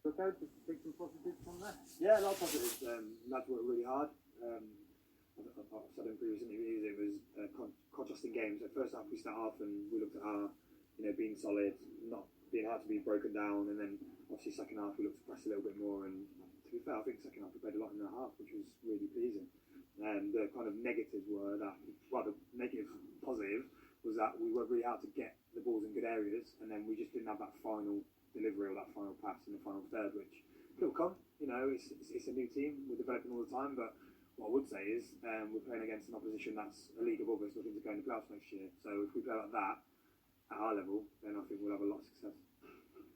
Look out to take some positives from that. Yeah, a lot of positives. Lads worked really hard. I've said in previous interviews it was a contrasting game. So first half we start off and we looked at our, being solid, not being hard to be broken down, and then obviously second half we looked to press a little bit more. And to be fair, I think second half we played a lot in the half, which was really pleasing. And the kind of negatives were that, well, the negative positive was that we worked really hard to get the balls in good areas, and then we just didn't have that final delivery or that final pass in the final third, which it'll come. It's a new team, we're developing all the time, but what I would say is we're playing against an opposition that's a league above us looking to go in the playoffs next year. So if we play like that at our level, then I think we'll have a lot of success.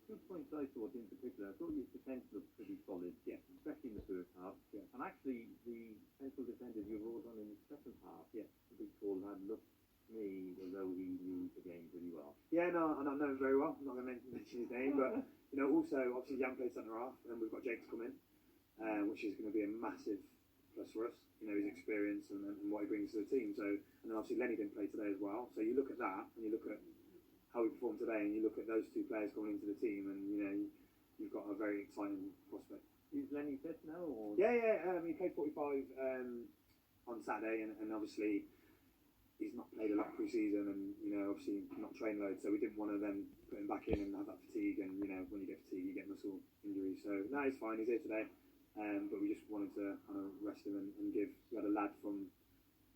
Two points I thought in particular. I thought your defence looked pretty solid, especially in the first half. Yeah. And actually, the central defenders you brought on in the second half, the big tall lad, looked to me as though he knew the game pretty well. Yeah, no, and I know him very well. I'm not going to mention his name, but also obviously Jan plays centre half, and we've got Jake to come in, which is going to be a massive plus for us. His experience and what he brings to the team. So, and then obviously Lenny didn't play today as well. So you look at that, and you look at how we performed today, and you look at those two players coming into the team, and you've got a very exciting prospect. Is Lenny fit now? Or? Yeah. He played 45 on Saturday, and obviously he's not played a lot pre-season, and obviously not trained loads. So we didn't want to then put him back in and have that fatigue. And when you get fatigue, you get muscle injuries. So no, he's fine. He's here today, but we just wanted to kind of rest him and give. We had a lad from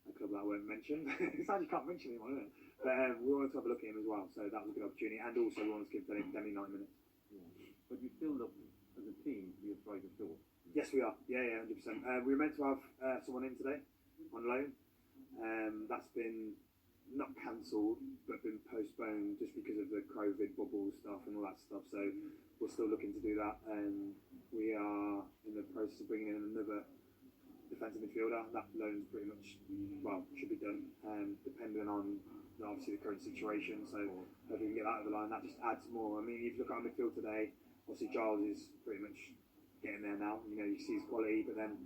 a club that I won't mention. It's sad you can't mention him, isn't it? But we wanted to have a look at him as well, so that was a good opportunity. And also we wanted to give Demi 90 minutes. Yeah. But you still look, as a team, to be a striker short. Yes, we are. Yeah, 100%. We were meant to have someone in today on loan. That's been not cancelled, but been postponed just because of the COVID bubble stuff and all that stuff. So we're still looking to do that. We are in the process of bringing in another defensive midfielder. That loan's pretty much, should be done, depending on obviously the current situation. So if we can get that over the line, that just adds more. I mean, if you look at our midfield today, obviously Giles is pretty much getting there now. You see his quality, but then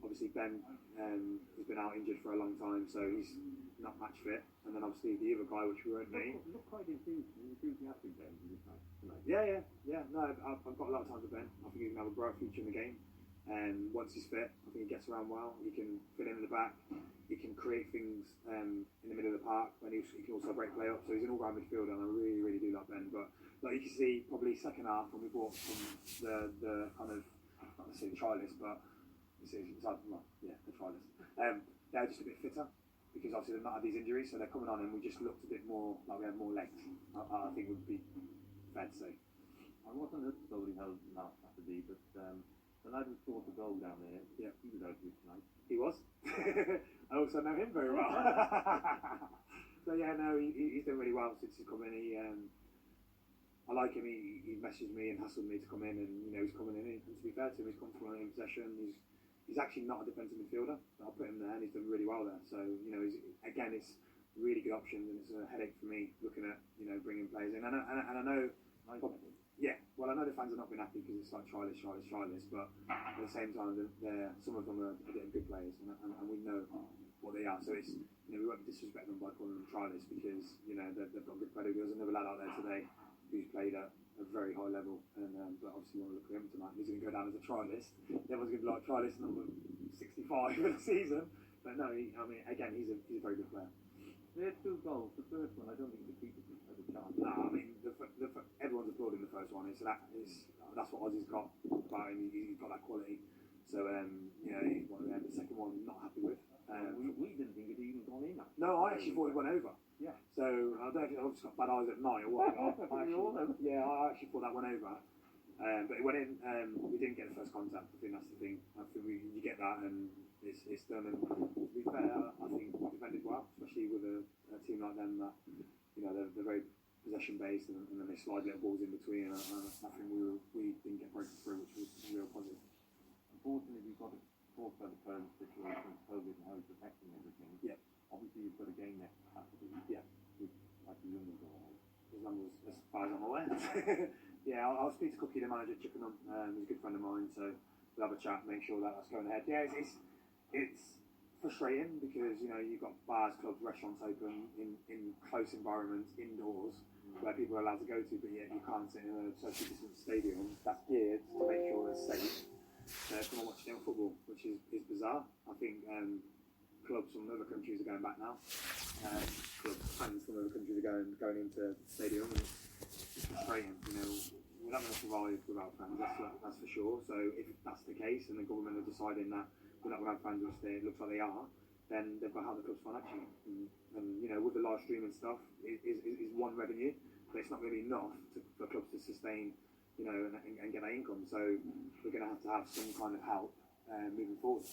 obviously Ben has been out injured for a long time, so he's not match fit. And then obviously the other guy, which we won't name. Look quite enthusiastic Ben tonight. Yeah. No, I've got a lot of time for Ben. I think he's going to have a bright future in the game. And once he's fit, I think he gets around well. He can fit in the back. He can create things in the middle of the park, and he can also break play up. So he's an all-round midfielder, and I really, really do like Ben. But like you can see, probably second half when we brought from the kind of, not necessarily the trialist, but the trialist. They're just a bit fitter because obviously they've not had these injuries, so they're coming on, and we just looked a bit more like we had more legs. I think would be fair to say. I wasn't at Solihull last Saturday, but. The lad who scored the goal down there, he was out here tonight. He was. I also know him very well. So he's done really well since he's come in. I like him. He messaged me and hassled me to come in, and he's coming in. And to be fair to him, he's comfortable in possession. He's actually not a defensive midfielder. I'll put him there, and he's done really well there. So it's really good options, and it's a headache for me looking at bringing players in. And I know. Well, I know the fans have not been happy because it's like trialist, but at the same time, some of them are getting good players, and we know what they are. So it's we won't disrespect them by calling them trialists because they've got good pedigree. There's another lad out there today who's played at a very high level, and but obviously we want to look at him tonight. He's going to go down as a trialist. Everyone's going to be like trialist number 65 for the season, but no, he's a very good player. They had 2 goals. The first one, I don't think the keeper had a chance. No, I mean, everyone's applauding the first one. That's what Ozzy's got about him. He's got that quality. So, he's one of them. The second one, not happy with. We didn't think it even gone in. No, I actually thought it went over. Yeah. So, I don't know if I've just got bad eyes at night or what. I actually thought that went over. But it went in. We didn't get the first contact. I think that's the thing. I think you get that, and it's done. And to be fair, I think we defended well, especially with a team like them that they're very possession based, and then they slide little balls in between. And I think we didn't get broken through, which was real positive. Unfortunately, we've got to talk about the current situation with COVID and how it's affecting everything. Yeah. Obviously, you've got a game next Saturday. Yeah. Which I presume will go on. As far as I'm aware. Yeah, I'll speak to Cookie, the manager at Chippenham. He's a good friend of mine, so we'll have a chat, make sure that that's going ahead. Yeah, it's frustrating because you've got bars, clubs, restaurants open in close environments, indoors, where people are allowed to go to, but yet you can't sit in a socially distant stadium that's geared to make sure it's safe. Come and watch their football, which is bizarre. I think clubs from other countries are going back now. Clubs, fans from other countries are going into the stadium, and it's frustrating. You know, we're not going to survive without fans, that's for sure. So if that's the case, and the government are deciding that we're not going to have fans, which it looks like they are, then they've got to help the clubs financially. And you know, with the live streaming stuff, is one revenue, but it's not really enough for clubs to sustain, you know, and get that income. So we're going to have some kind of help moving forward.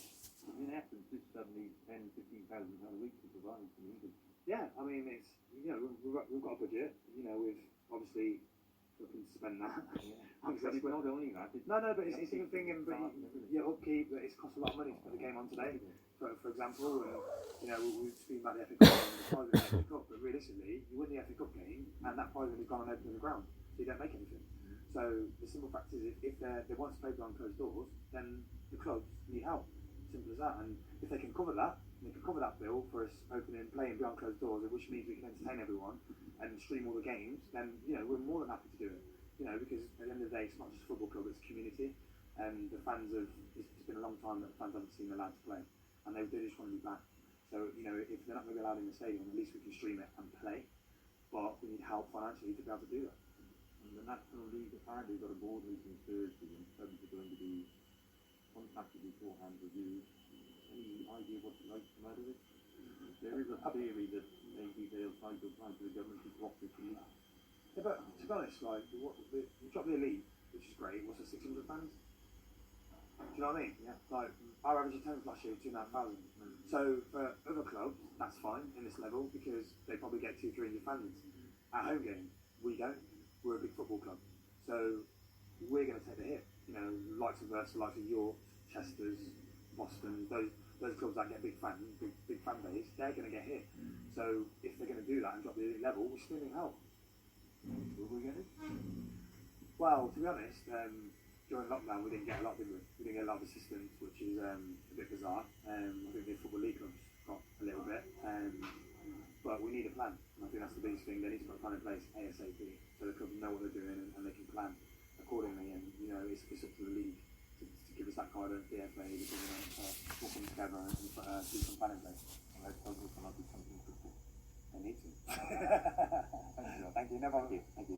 In essence, it's suddenly 10, 15,000 pounds a week to provide for the income. Yeah, I mean, it's, you know, we've got a budget. You know, we've obviously looking to spend that. Yeah. But it's not only that. No, but it's even thinking, but your upkeep, that it's cost a lot of money to put the game on today. For example, you know, we've been about the FA Cup game and the prize in the FA Cup, but realistically, you win the FA Cup game and that prize has gone and opened in the ground, so you don't make anything. So the simple fact is, if they want to play behind closed doors, then the clubs need help. Simple as that. And if they can cover that, they can cover that bill for us playing behind closed doors, which means we can entertain everyone and stream all the games, then, you know, we're more than happy to do it. You know, because at the end of the day, it's not just a football club, it's a community. And the fans it's been a long time that the fans haven't seen the lads play. And they just want to be back. So, you know, if they're not going to be allowed in the stadium, at least we can stream it and play. But we need help financially to be able to do that. And the National League apparently got a board meeting Thursday, and clubs are going to be contacted beforehand reviewed. Any idea what like to come out of it? There is a theory that maybe they'll try to apply to the government to drop this league. Yeah, but to be honest, like, we dropped the elite, which is great. What's the 600 fans? Do you know what I mean? Yeah. Like, our average attendance last year was 2,500. So for other clubs, that's fine in this level because they probably get 200-300 fans. At home game, we don't. We're a big football club, so we're going to take the hit. You know, likes of York, Chester's, Boston, those clubs that get big fan base, they're going to get hit. So if they're going to do that and drop the elite level, we still need help. Will we get it? Well, to be honest, during lockdown we didn't get a lot, did we? We didn't get a lot of assistance, which is a bit bizarre. I think the Football League clubs got a little bit, but we need a plan. And I think that's the biggest thing. They need to put a plan in place ASAP, so the clubs know what they're doing and they can plan accordingly. And you know, it's up to the league to give us that guidance. The FA, the government, all come together and do some plan in place. And let's hope we come up with something good. They need to. Thank you. No problem. Thank you.